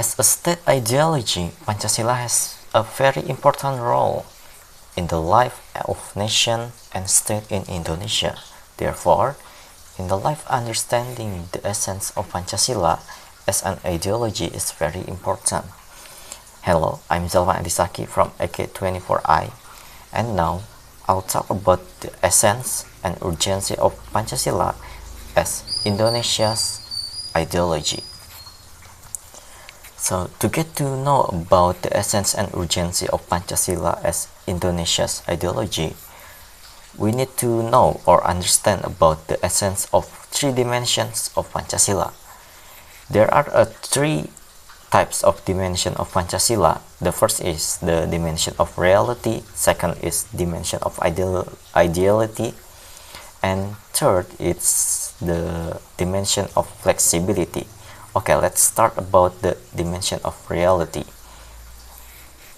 As a state ideology, Pancasila has a very important role in the life of nation and state in Indonesia. Therefore, in the life understanding the essence of Pancasila as an ideology is very important. Hello, I'm Zelvan Adisaki from AK24I, and now I'll talk about the essence and urgency of Pancasila as Indonesia's ideology. So, to get to know about the essence and urgency of Pancasila as Indonesia's ideology, we need to know or understand about the essence of three dimensions of Pancasila. There are three types of dimension of Pancasila. The first is the dimension of reality, second is dimension of ideality, and third it's the dimension of flexibility. Okay, let's start about the dimension of reality.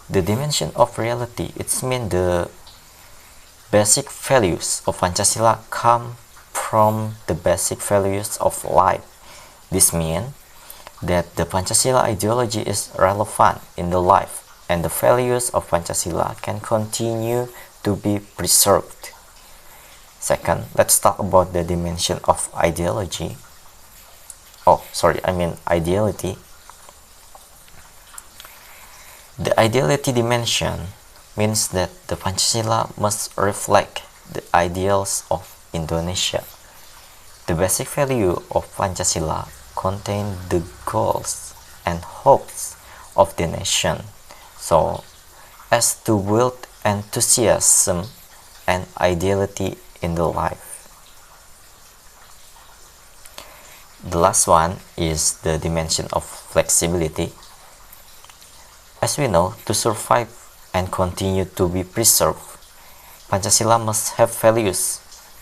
The dimension of reality, it's mean the basic values of Pancasila come from the basic values of life. This means that the Pancasila ideology is relevant in the life and the values of Pancasila can continue to be preserved. Second, let's talk about the dimension of ideology. Ideality. The ideality dimension means that the Pancasila must reflect the ideals of Indonesia. The basic value of Pancasila contain the goals and hopes of the nation, so as to build enthusiasm and ideality in the life. The last one is the dimension of flexibility. As we know, to survive and continue to be preserved, Pancasila must have values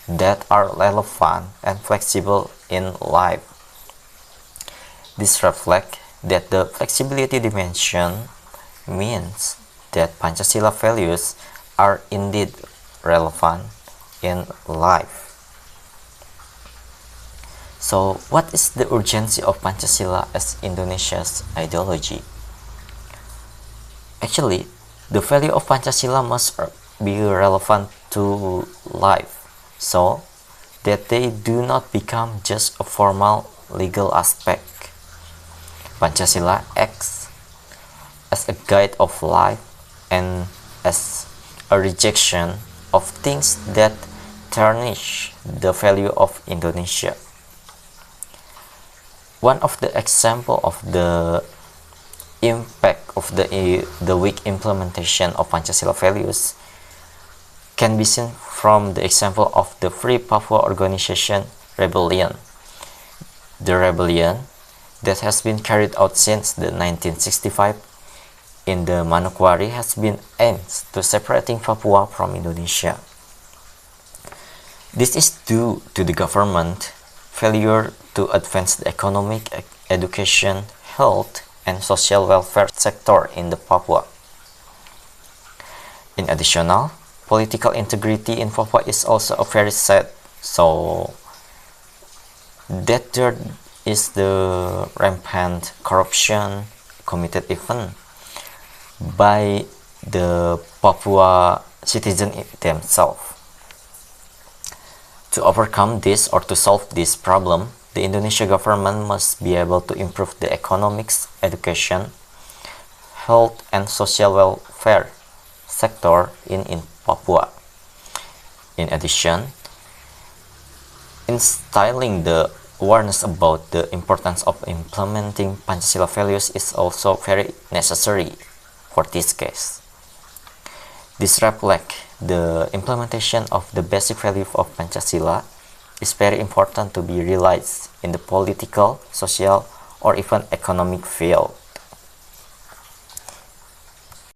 that are relevant and flexible in life. This reflects that the flexibility dimension means that Pancasila values are indeed relevant in life. So, what is the urgency of Pancasila as Indonesia's ideology? Actually, the value of Pancasila must be relevant to life, so that they do not become just a formal legal aspect. Pancasila acts as a guide of life and as a rejection of things that tarnish the value of Indonesia. One of the example of the impact of the weak implementation of Pancasila values can be seen from the example of the Free Papua Organization rebellion. The rebellion that has been carried out since the 1965 in the Manokwari has been aimed to separating Papua from Indonesia. This is due to the government failure to advance the economic, education, health, and social welfare sector in the Papua. In addition, political integrity in Papua is also a very sad, so that there is the rampant corruption committed even by the Papua citizens themselves. To overcome this or to solve this problem, the Indonesia government must be able to improve the economics, education, health, and social welfare sector in Papua. In addition, instilling the awareness about the importance of implementing Pancasila values is also very necessary for this case. This reflects the implementation of the basic value of Pancasila is very important to be realized in the political, social, or even economic field.